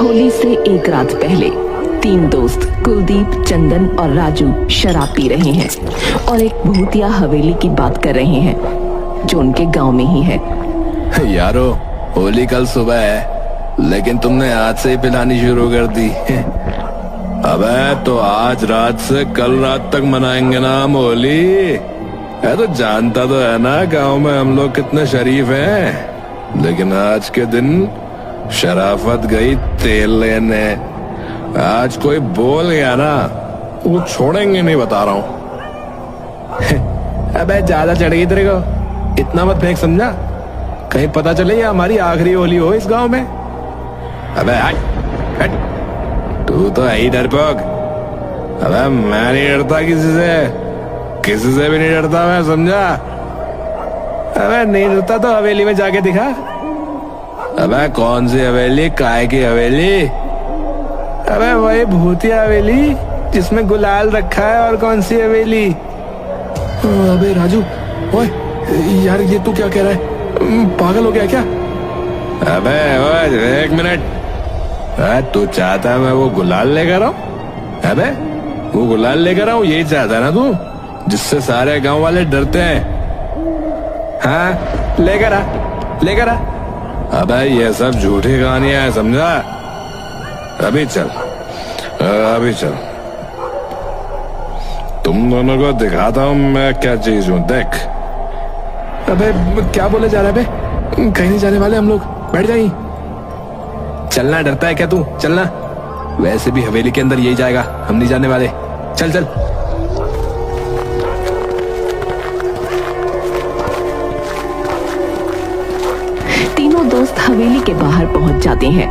होली से एक रात पहले तीन दोस्त कुलदीप, चंदन और राजू शराब पी रहे हैं और एक भूतिया हवेली की बात कर रहे हैं जो उनके गांव में ही है। यारो, होली कल सुबह है लेकिन तुमने आज से ही पिलानी शुरू कर दी। अबे तो आज रात से कल रात तक मनाएंगे ना हम होली। है तो जानता तो है ना गांव में हम लोग कितने शरीफ हैं, लेकिन आज के दिन शराफत गई तेल लेने। आज कोई बोल गया ना वो छोड़ेंगे नहीं, बता रहा हूँ। अबे ज्यादा चढ़ गई तेरे को, इतना मत फेंक समझा, कहीं पता चले ये हमारी आखिरी होली हो इस गांव में। अबे हट हट, तू तो है ही डरपोक। अबे मैं नहीं डरता किसी से भी नहीं डरता मैं, समझा। अबे नहीं डरता तो हवेली में जाके दिखा। अबे कौन सी हवेली, काय की हवेली? अबे वही भूतिया हवेली जिसमें गुलाल रखा है। और कौन सी हवेली? अबे राजू, ओए यार ये तू क्या कह रहा है, पागल हो गया क्या? अबे ओए एक मिनट, तू चाहता है मैं वो गुलाल लेकर आऊं? अबे वो गुलाल लेकर आऊं, यही चाहता है ना तू, जिससे सारे गांव वाले डरते हैं? हाँ लेकर आ। अबे ये सब झूठी कहानियां है, समझा। अभी चल तुम दोनों को दिखाता हूँ मैं क्या चीज हूँ, देख। अबे क्या बोले जा रहा है बे, कहीं नहीं जाने वाले हम लोग, बैठ जाइए। चलना डरता है क्या तू? चलना, वैसे भी हवेली के अंदर यही जाएगा, हम नहीं जाने वाले। चल तीनों दोस्त हवेली के बाहर पहुंच जाते हैं।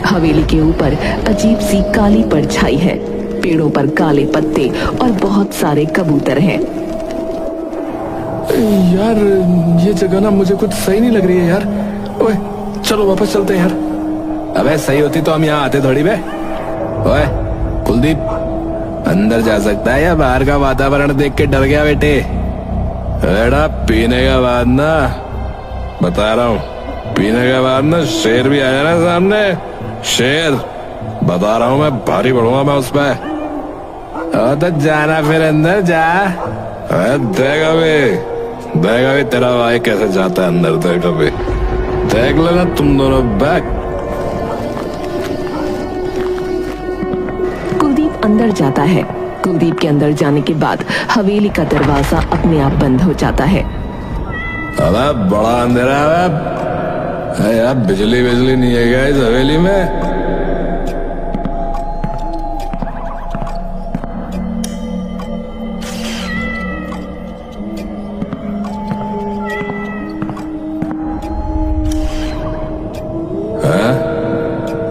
हवेली के ऊपर अजीब सी काली परछाई है, पेड़ों पर काले पत्ते और बहुत सारे कबूतर हैं। यार ये जगह ना मुझे कुछ सही नहीं लग रही है यार। ओए चलो वापस चलते हैं यार। अबे सही होती तो हम यहाँ आते थोड़ी बे। ओए कुलदीप, अंदर जा सकता है या बाहर का वातावरण देख के डर गया बेटे? बेटा पीने के बाद ना, बता रहा हूँ, पीने के बाद ना शेर भी आया ना सामने, शेर, बता रहा हूँ मैं, भारी पड़ूंगा मैं उस पर। तो जाना फिर अंदर जा। देगा भी तेरा भाई कैसे जाता है अंदर, देख लेना तुम दोनों बैक। कुलदीप अंदर जाता है। कुलदीप के अंदर जाने के बाद हवेली का दरवाजा अपने आप बंद हो जाता है। अबे बड़ा अंधेरा है यार, बिजली नहीं है क्या इस हवेली में?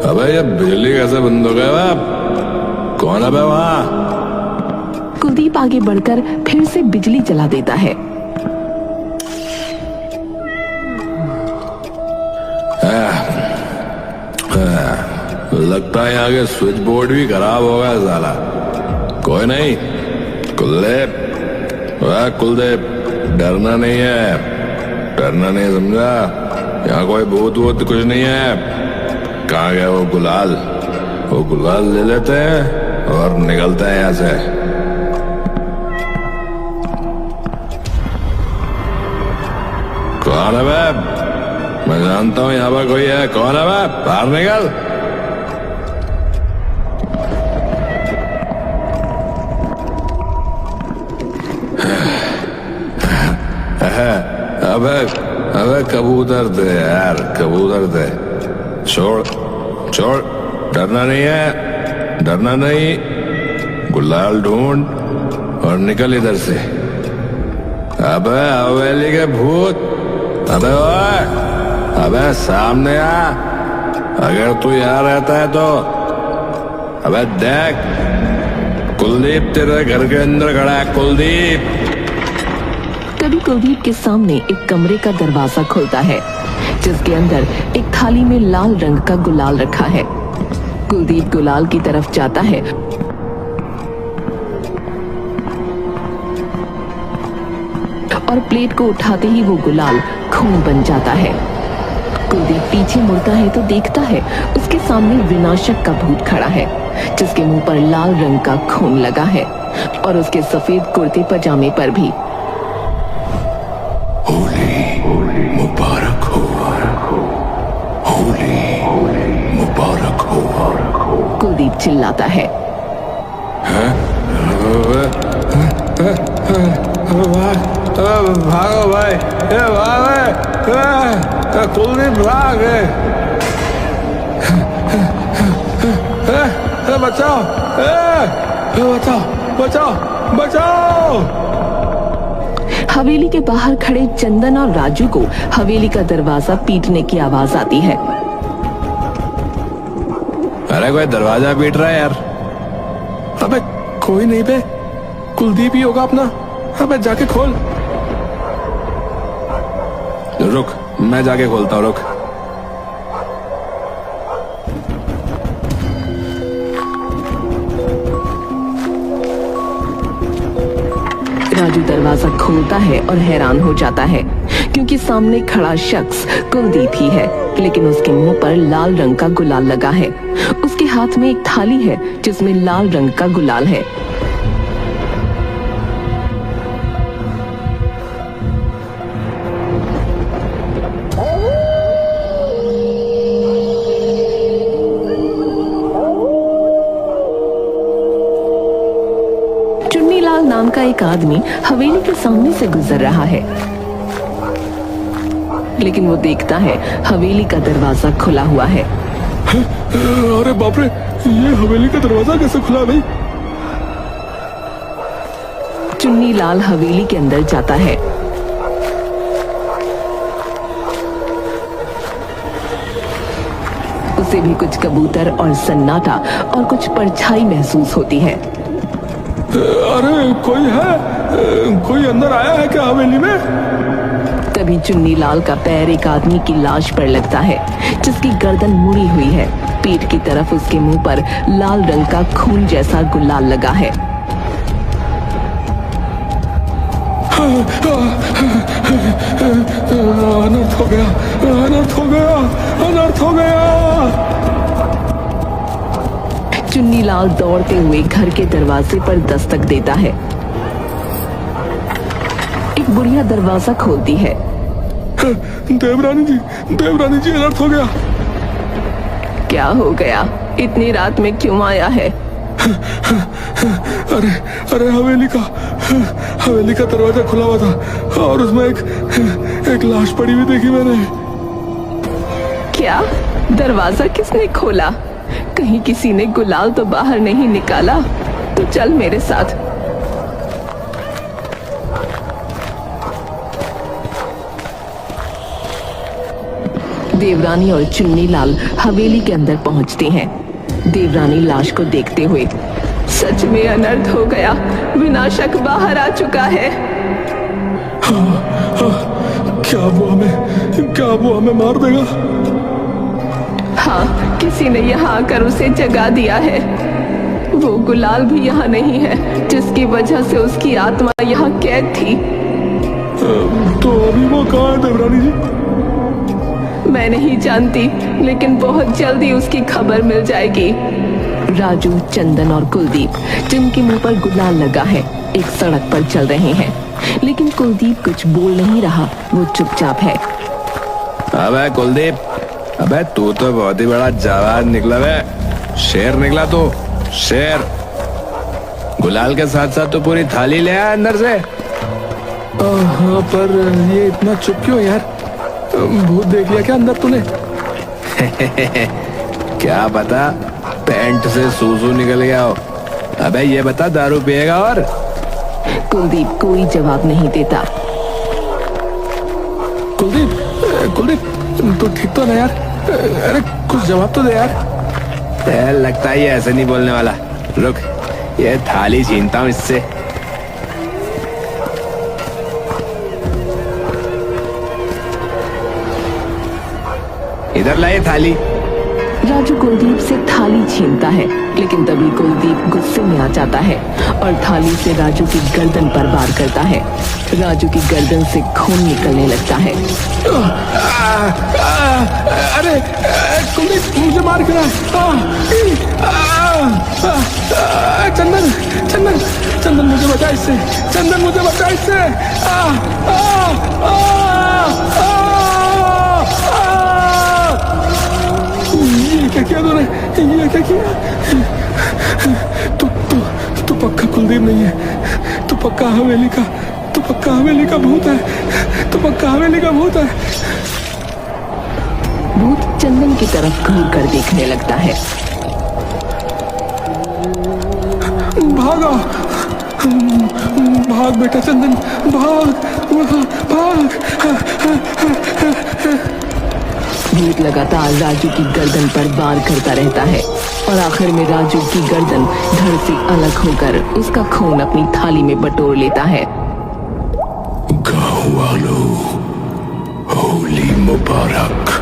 अबे ये बिजली कैसे बंद हो गया बाप? कौन है वहां? कुलदीप आगे बढ़कर फिर से बिजली जला देता है। लगता है यहाँ के स्विच बोर्ड भी खराब हो गया साला। कोई नहीं कुलदीप, डरना नहीं है, समझा। यहाँ कोई भूत वूत कुछ नहीं है। कहाँ गया वो गुलाल ले लेते हैं और निकलते हैं यहाँ से। कौन है बे? मैं जानता हूँ यहाँ पर कोई है। कौन है बे? बाहर निकल। अबे कबूतर थे यार, कबूतर थे। छोड़, डरना नहीं, गुलाल ढूंढ और निकल इधर से। अबे हवेली के भूत, अबे सामने आ, अगर तू यहाँ रहता है तो। अबे देख, कुलदीप तेरे घर के अंदर खड़ा है, कुलदीप। तभी कुलदीप के सामने एक कमरे का दरवाजा खुलता है, जिसके अंदर एक थाली में लाल रंग का गुलाल रखा है। कुलदीप गुलाल की तरफ जाता है और प्लेट को उठाते ही वो गुलाल खून बन जाता है कुलदीप पीछे मुड़ता है तो देखता है उसके सामने विनाशक का भूत खड़ा है, जिसके मुंह पर लाल रंग का खून लगा है और उसके सफेद कुर्ते पजामे पर भी। होली मुबारक हो, होली मुबारक हो। कुलदीप चिल्लाता है। भागो भाई, कुलदीप भाग। बचाओ, बचाओ, बचाओ, बचाओ। हवेली के बाहर खड़े चंदन और राजू को हवेली का दरवाजा पीटने की आवाज आती है। अरे कोई दरवाजा पीट रहा है यार। अबे कोई नहीं बे, कुलदीप ही होगा अपना। अबे जाके खोल। रुक, मैं जाके खोलता हूँ, रुक। राजू दरवाजा खोलता है और हैरान हो जाता है, क्योंकि सामने खड़ा शख्स कुलदीप ही है, लेकिन उसके मुंह पर लाल रंग का गुलाल लगा है। उसके हाथ में एक थाली है जिसमें लाल रंग का गुलाल है। चुन्नीलाल नाम का एक आदमी हवेली के सामने से गुजर रहा है, लेकिन वो देखता है हवेली का दरवाजा खुला हुआ है। अरे बाप रे, ये हवेली का दरवाजा कैसे खुला भाई? चुन्नीलाल हवेली के अंदर जाता है। उसे भी कुछ कबूतर और सन्नाटा और कुछ परछाई महसूस होती है। अरे कोई है? कोई अंदर आया है क्या हवेली में? तभी चुन्नीलाल का पैर एक आदमी की लाश पर लगता है, जिसकी गर्दन मुड़ी हुई है। पीठ की तरफ उसके मुंह पर लाल रंग का खून जैसा गुलाल लगा है। अनर्थ हो गया, अनर्थ हो गया, अनर्थ हो गया। चुन्नीलाल दौड़ते हुए घर के दरवाजे पर दस्तक देता है। एक बुढ़िया दरवाजा खोलती है। देवरानी जी, देवरानी जी, अनर्थ हो गया। क्या हो गया? इतनी रात में क्यों आया है? अरे अरे हवेली का दरवाजा खुला हुआ था और उसमें एक लाश पड़ी हुई देखी मैंने। क्या? दरवाजा किसने खोला? कहीं किसी ने गुलाल तो बाहर नहीं निकाला? तो चल मेरे साथ। देवरानी और चुन्नीलाल हवेली के अंदर पहुंचते हैं। देवरानी लाश को देखते हुए, सच में अनर्थ हो गया, विनाशक बाहर आ चुका है। क्या वो हमें मार देगा? हाँ, किसी ने यहाँ आकर उसे जगा दिया है। वो गुलाल भी यहाँ नहीं है, जिसकी वजह से उसकी आत्मा यहाँ कैद थी। तो अभी वो कहाँ है देवरानी जी? मैं नहीं जानती, लेकिन बहुत जल्दी उसकी खबर मिल जाएगी। राजू, चंदन और कुलदीप, जिनके मुंह पर गुलाल लगा है, एक सड़क पर चल रहे हैं, लेकिन कुलदीप कुछ बोल नहीं रहा। वो चुपचाप है। अबे कुलदीप, अबे तू तो बहुत ही बड़ा जवान निकला बे। शेर निकला तू, शेर। गुलाल के साथ साथ तो पूरी थाली ले आया अंदर से। हाँ, पर ये इतना चुप क्यों यार? भूत देख लिया क्या अंदर तूने? क्या पता, पैंट से सूसू निकल गया हो। अबे ये बता, दारू पिएगा? और कुलदीप कोई जवाब नहीं देता। कुलदीप तू ठीक तो ना यार? अरे कुछ जवाब तो दे यार। लगता है ये ऐसे नहीं बोलने वाला। रुक, ये थाली छीनता हूँ इससे। इधर ला ये थाली। राजू कुलदीप से थाली छीनता है, लेकिन तभी कुलदीप गुस्से में आ जाता है और थाली से राजू की गर्दन पर वार करता है। राजू की गर्दन से खून निकलने लगता है। अरे कुलदीप मुझे मार गिरा। चंदन चंदन चंदन मुझे बचा इससे, चंदन मुझे बचा इससे। ये क्या किया तूने, ये क्या किया? तू पक्का कुलदीप नहीं है, तू पक्का हवेली का, तू पक्का हवेली का भूत है, तू पक्का हवेली का भूत है। भूत चंदन की तरफ घूर कर देखने लगता है। भागा, भाग बेटा चंदन, भाग भाग। भूत लगातार राजू की गर्दन पर वार करता रहता है और आखिर में राजू की गर्दन धड़ से अलग होकर उसका खून अपनी थाली में बटोर लेता है। गाँव वालों, होली मुबारक।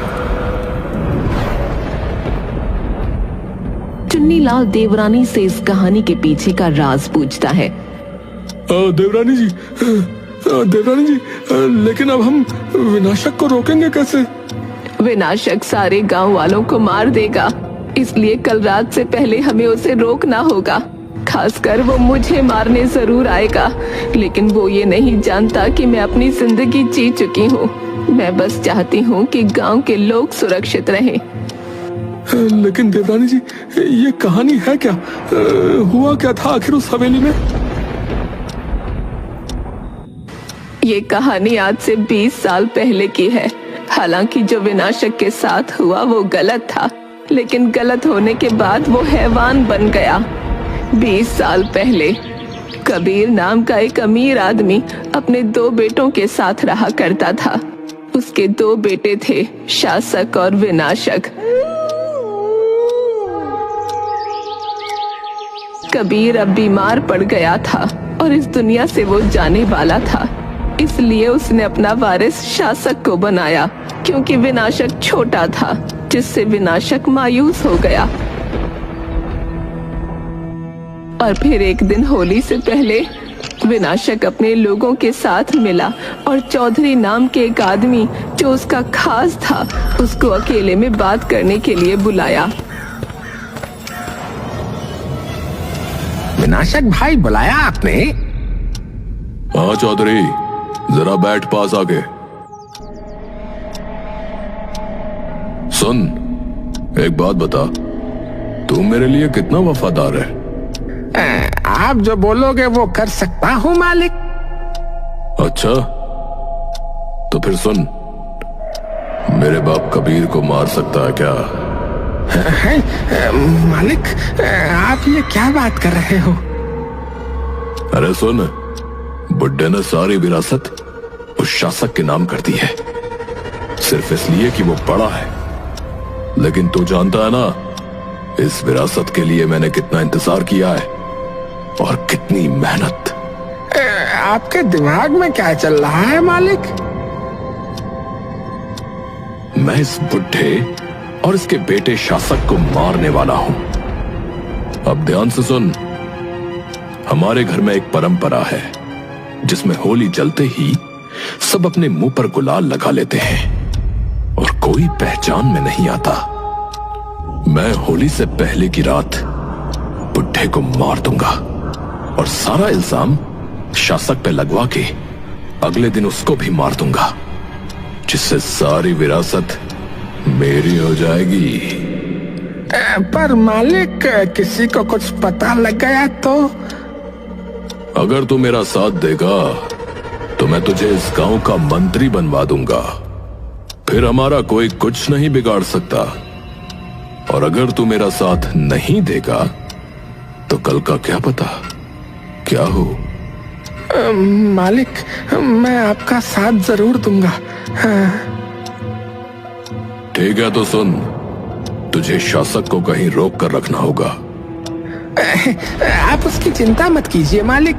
चुन्नीलाल देवरानी से इस कहानी के पीछे का राज पूछता है। देवरानी जी, देवरानी जी, लेकिन अब हम विनाशक को रोकेंगे कैसे? विनाशक सारे गांव वालों को मार देगा, इसलिए कल रात से पहले हमें उसे रोकना होगा। खासकर वो मुझे मारने जरूर आएगा, लेकिन वो ये नहीं जानता कि मैं अपनी जिंदगी जी चुकी हूँ। मैं बस चाहती हूँ कि गांव के लोग सुरक्षित रहें। लेकिन देवरानी जी, ये कहानी है क्या? हुआ क्या था आखिर उस हवेली में? ये कहानी आज से 20 साल पहले की है। हालांकि जो विनाशक के साथ हुआ वो गलत था, लेकिन गलत होने के बाद वो हैवान बन गया। 20 साल पहले कबीर नाम का एक अमीर आदमी अपने 2 बेटों के साथ रहा करता था। उसके 2 बेटे थे, शासक और विनाशक। कबीर अब बीमार पड़ गया था और इस दुनिया से वो जाने वाला था, इसलिए उसने अपना वारिस शासक को बनाया, क्योंकि विनाशक छोटा था, जिससे विनाशक मायूस हो गया। और फिर एक दिन होली से पहले विनाशक अपने लोगों के साथ मिला और चौधरी नाम के एक आदमी जो उसका खास था, उसको अकेले में बात करने के लिए बुलाया। विनाशक भाई, बुलाया आपने? हाँ चौधरी, जरा बैठ पास आके। सुन, एक बात बता, तू मेरे लिए कितना वफादार है? आप जो बोलोगे वो कर सकता हूँ मालिक। अच्छा, तो फिर सुन, मेरे बाप कबीर को मार सकता है क्या? मालिक, आप ये क्या बात कर रहे हो? अरे सुन, बुड्ढे ने सारी विरासत उस शासक के नाम कर दी है, सिर्फ इसलिए कि वो बड़ा है। लेकिन तू जानता है ना, इस विरासत के लिए मैंने कितना इंतजार किया है और कितनी मेहनत। आपके दिमाग में क्या चल रहा है मालिक? मैं इस बुड्ढे और इसके बेटे शासक को मारने वाला हूं। अब ध्यान से सुन, हमारे घर में एक परंपरा है जिसमें होली जलते ही सब अपने मुंह पर गुलाल लगा लेते हैं और कोई पहचान में नहीं आता। मैं होली से पहले की रात बुड्ढे को मार दूंगा और सारा इल्जाम शासक पे लगवा के अगले दिन उसको भी मार दूंगा, जिससे सारी विरासत मेरी हो जाएगी। पर मालिक, किसी को कुछ पता लग गया तो? अगर तू मेरा साथ देगा तो मैं तुझे इस गांव का मंत्री बनवा दूंगा, फिर हमारा कोई कुछ नहीं बिगाड़ सकता। और अगर तू मेरा साथ नहीं देगा तो कल का क्या पता क्या हो। मालिक, मैं आपका साथ जरूर दूंगा। ठीक है, तो सुन, तुझे शासक को कहीं रोक कर रखना होगा। आप उसकी चिंता मत कीजिए मालिक,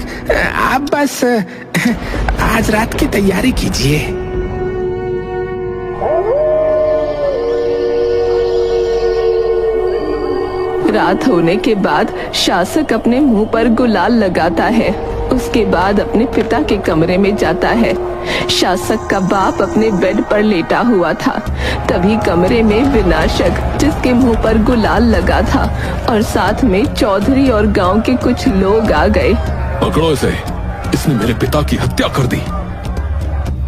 आप बस आज रात की तैयारी कीजिए। रात होने के बाद शासक अपने मुंह पर गुलाल लगाता है। उसके बाद अपने पिता के कमरे में जाता है। शासक का बाप अपने बेड पर लेटा हुआ था। तभी कमरे में विनाशक, जिसके मुंह पर गुलाल लगा था, और साथ में चौधरी और गांव के कुछ लोग आ गए। पकड़ो इसे, इसने मेरे पिता की हत्या कर दी।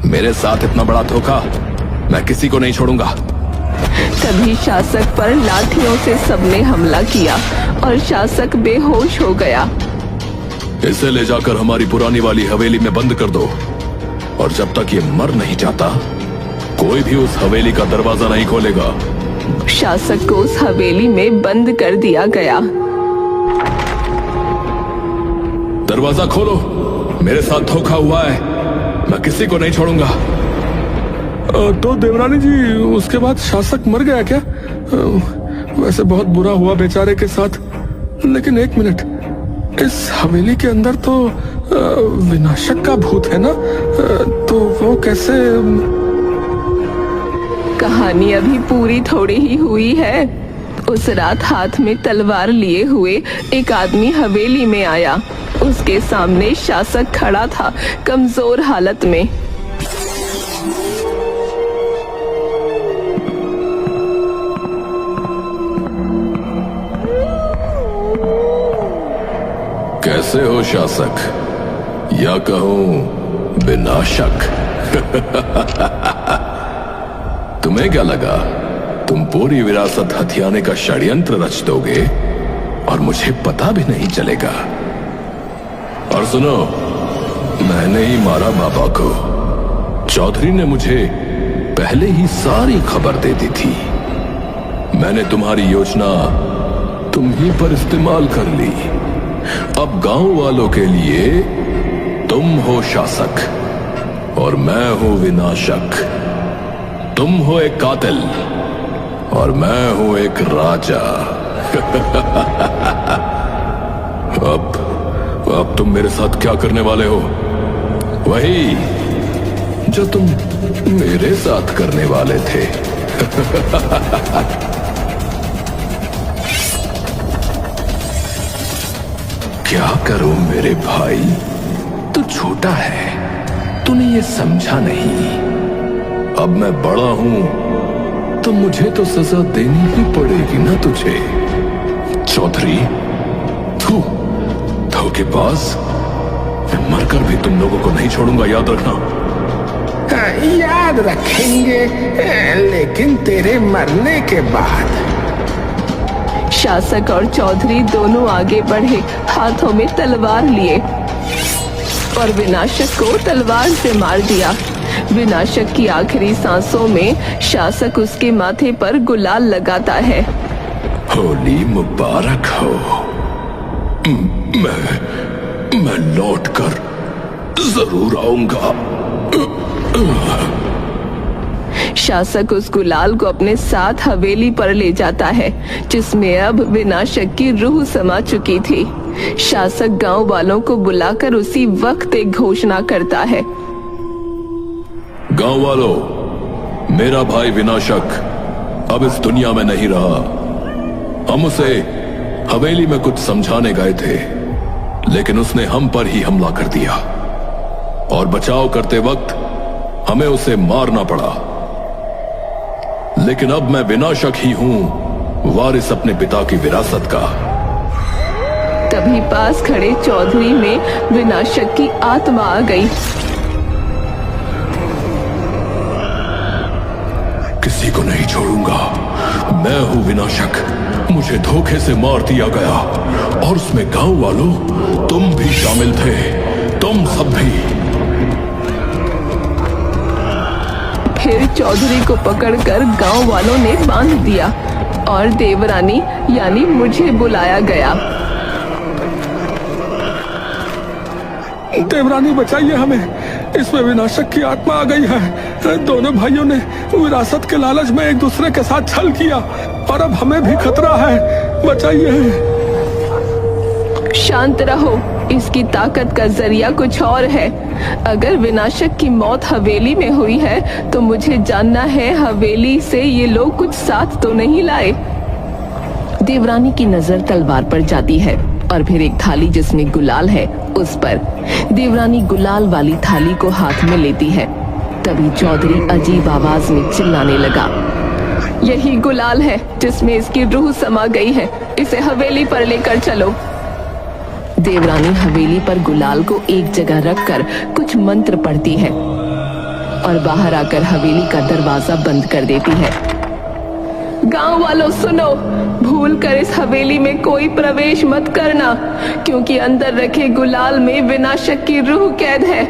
मेरे साथ इतना बड़ा धोखा मैं किसी को नहीं छोड़ूंगा। तभी शासक पर लाठियों से सबने हमला किया और शासक बेहोश हो गया। इसे ले जाकर हमारी पुरानी वाली हवेली में बंद कर दो, और जब तक ये मर नहीं जाता कोई भी उस हवेली का दरवाजा नहीं खोलेगा। शासक को उस हवेली में बंद कर दिया गया। दरवाजा खोलो, मेरे साथ धोखा हुआ है, मैं किसी को नहीं छोड़ूंगा। तो देवरानी जी, उसके बाद शासक मर गया क्या? वैसे बहुत बुरा हुआ बेचारे के साथ, लेकिन एक मिनट, इस हवेली के अंदर तो विनाशक का भूत है ना? तो वो कैसे? कहानी अभी पूरी थोड़ी ही हुई है। उस रात हाथ में तलवार लिए हुए एक आदमी हवेली में आया। उसके सामने शासक खड़ा था, कमजोर हालत में। कैसे हो शासक, या कहूं विनाशक? तुम्हें क्या लगा तुम पूरी विरासत हथियाने का षड्यंत्र रच दोगे और मुझे पता भी नहीं चलेगा? और सुनो, मैंने ही मारा बाबा को। चौधरी ने मुझे पहले ही सारी खबर दे दी थी। मैंने तुम्हारी योजना तुम ही पर इस्तेमाल कर ली। अब गांव वालों के लिए तुम हो शासक और मैं हूं विनाशक। तुम हो एक कातिल और मैं हूं एक राजा। अब तुम मेरे साथ क्या करने वाले हो? वही जो तुम मेरे साथ करने वाले थे। क्या करूं मेरे भाई, तू छोटा है, तूने ये समझा नहीं। अब मैं बड़ा हूं तो मुझे तो सजा देनी ही पड़ेगी ना तुझे। चौधरी, तू धोखेबाज, मैं मरकर भी तुम लोगों को नहीं छोड़ूंगा, याद रखना। याद रखेंगे, लेकिन तेरे मरने के बाद। शासक और चौधरी दोनों आगे बढ़े, हाथों में तलवार लिए, और विनाशक को तलवार से मार दिया। विनाशक की आखिरी सांसों में शासक उसके माथे पर गुलाल लगाता है। होली मुबारक हो। मैं लौट कर जरूर आऊंगा। शासक उस गुलाल को अपने साथ हवेली पर ले जाता है, जिसमें अब विनाशक की रूह समा चुकी थी। शासक गांव वालों को बुलाकर उसी वक्त एक घोषणा करता है। गांव वालों, मेरा भाई विनाशक अब इस दुनिया में नहीं रहा। हम उसे हवेली में कुछ समझाने गए थे, लेकिन उसने हम पर ही हमला कर दिया, और बचाव करते वक्त हमें उसे मारना पड़ा। लेकिन अब मैं विनाशक ही हूं, वारिस अपने पिता की विरासत का। तभी पास खड़े चौधरी में विनाशक की आत्मा आ गई। किसी को नहीं छोड़ूंगा, मैं हूं विनाशक। मुझे धोखे से मार दिया गया, और उसमें गांव वालों तुम भी शामिल थे, तुम सब भी। फिर चौधरी को पकड़कर गांव वालों ने बांध दिया, और देवरानी यानी मुझे बुलाया गया। देवरानी, बचाइए हमें, इसमें विनाशक की आत्मा आ गई है। दोनों भाइयों ने विरासत के लालच में एक दूसरे के साथ छल किया, और अब हमें भी खतरा है, बचाइए। शांत रहो, इसकी ताकत का जरिया कुछ और है। अगर विनाशक की मौत हवेली में हुई है तो मुझे जानना है हवेली से ये लोग कुछ साथ तो नहीं लाए। देवरानी की नजर तलवार पर जाती है और फिर एक थाली जिसमें गुलाल है उस पर। देवरानी गुलाल वाली थाली को हाथ में लेती है। तभी चौधरी अजीब आवाज में चिल्लाने लगा, यही गुलाल है जिसमें इसकी रूह समा गई है, इसे हवेली पर लेकर चलो। देवरानी हवेली पर गुलाल को एक जगह रखकर कुछ मंत्र पढ़ती है और बाहर आकर हवेली का दरवाजा बंद कर देती है। गांव वालों सुनो, भूल कर इस हवेली में कोई प्रवेश मत करना, क्योंकि अंदर रखे गुलाल में विनाशक की रूह कैद है।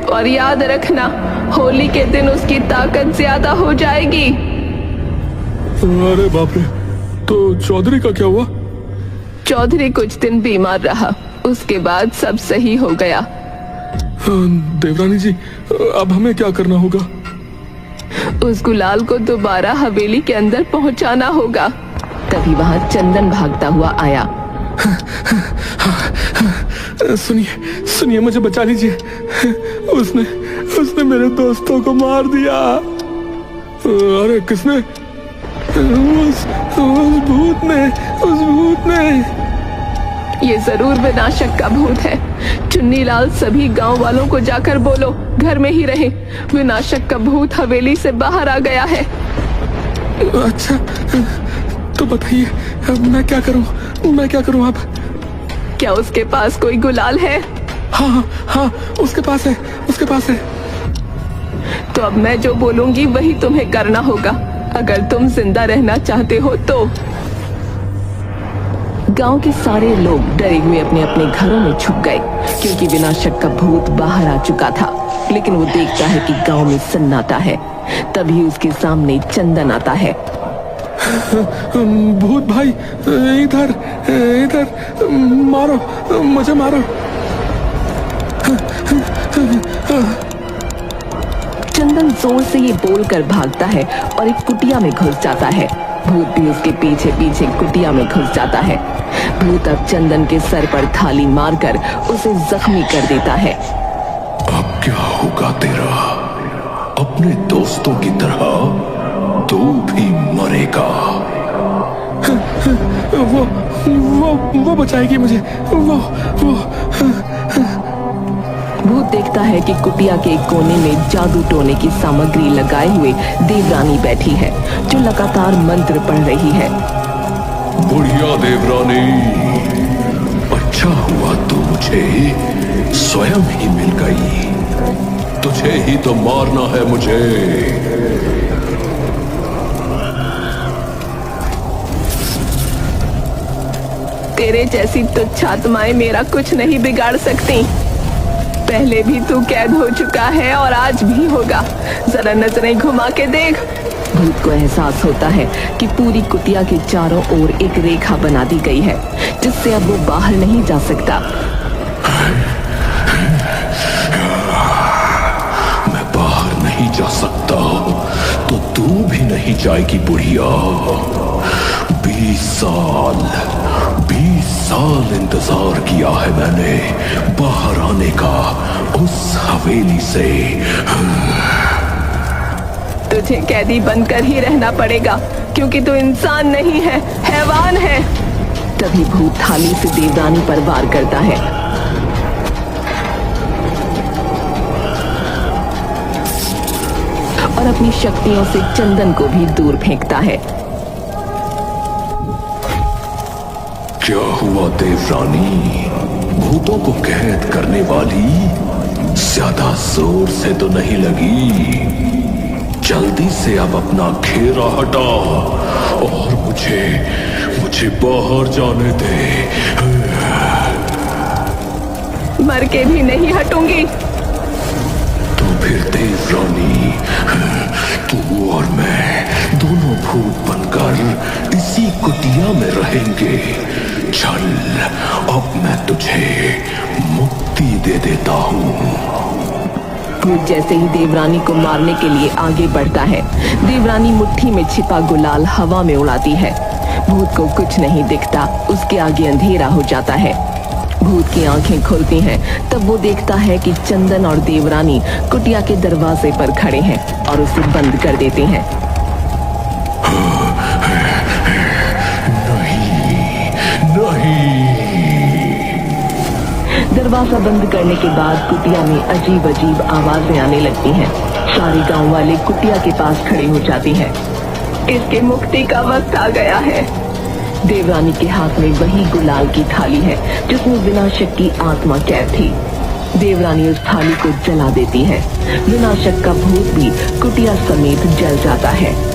और याद रखना, होली के दिन उसकी ताकत ज्यादा हो जाएगी। अरे बाप रे, तो चौधरी का क्या हुआ? चौधरी कुछ दिन बीमार रहा, उसके बाद सब सही हो गया। देवरानी जी, अब हमें क्या करना होगा? उस गुलाल को दोबारा हवेली के अंदर पहुंचाना होगा। तभी वहां चंदन भागता हुआ आया। सुनिए सुनिए, मुझे बचा लीजिए, उसने मेरे दोस्तों को मार दिया। अरे किसने? उस भूत ने। ये जरूर विनाशक का भूत है। चुन्नीलाल, सभी गांव वालों को जाकर बोलो घर में ही रहे, विनाशक का भूत हवेली से बाहर आ गया है। अच्छा, तो बताइए अब मैं क्या करूं अब? क्या उसके पास कोई गुलाल है? हाँ, उसके पास है। तो अब मैं जो बोलूंगी वही तुम्हें करना होगा, अगर तुम जिंदा रहना चाहते हो तो। गांव के सारे लोग डरे हुए अपने अपने घरों में छुप गए, क्योंकि विनाशक का भूत बाहर आ चुका था। लेकिन वो देखता है कि गांव में सन्नाटा है। तभी उसके सामने चंदन आता है। भूत भाई, इधर मारो, मुझे मारो। चंदन जोर से ये बोलकर भागता है और एक कुटिया में घुस जाता है। भूत भी उसके पीछे पीछे कुटिया में घुस जाता है। भूत अब चंदन के सर पर थाली मारकर उसे जख्मी कर देता है। अब क्या होगा तेरा? अपने दोस्तों की तरह तू भी मरेगा। वो बचाएगी मुझे। भूत देखता है कि कुटिया के एक कोने में जादू टोने की सामग्री लगाए हुए देवरानी बैठी है, जो लगातार मंत्र पढ़ रही है। बुढ़िया देवरानी, अच्छा हुआ तू मुझे स्वयं ही मिल गई। तुझे ही तो मारना है मुझे। तेरे जैसी तुच्छ आत्माएं मेरा कुछ नहीं बिगाड़ सकती। पहले भी तू कैद हो चुका है और आज भी होगा। जरा नजरें घुमा के देख। भूत को एहसास होता है कि पूरी कुटिया के चारों ओर एक रेखा बना दी गई है, जिससे अब वो बाहर नहीं जा सकता। मैं बाहर नहीं जा सकता तो तू भी नहीं जाएगी बुढ़िया। 20 साल इंतजार किया है मैंने बाहर आने का उस हवेली से। तुझे कैदी बनकर ही रहना पड़ेगा, क्योंकि तू इंसान नहीं है, हैवान है। तभी भूत थाली से देवरानी पर वार करता है। और अपनी शक्तियों से चंदन को भी दूर फेंकता है। क्या हुआ देवरानी? भूतों को कैद करने वाली ज्यादा जोर से तो नहीं लगी। जल्दी से अब अपना घेरा हटा और मुझे बाहर जाने दे। मर के भी नहीं हटूंगी। तो फिर देवरानी, तू और मैं दोनों भूत बनकर इसी कुटिया में रहेंगे। चल, अब मैं तुझे मुक्ति दे देता हूँ। भूत जैसे ही देवरानी को मारने के लिए आगे बढ़ता है, देवरानी मुट्ठी में छिपा गुलाल हवा में उड़ाती है। भूत को कुछ नहीं दिखता, उसके आगे अंधेरा हो जाता है। भूत की आंखें खुलती हैं, तब वो देखता है कि चंदन और देवरानी कुटिया के दरवाजे पर खड़े हैं और उसे बंद कर देते हैं। नहीं, दरवाजा बंद करने के बाद कुटिया में अजीब अजीब आवाजें आने लगती हैं। सारे गांव वाले कुटिया के पास खड़े हो जाते हैं। इसके मुक्ति का वक्त आ गया है। देवरानी के हाथ में वही गुलाल की थाली है जिसमें विनाशक की आत्मा कैद थी। देवरानी उस थाली को जला देती है। विनाशक का भूत भी कुटिया समेत जल जाता है।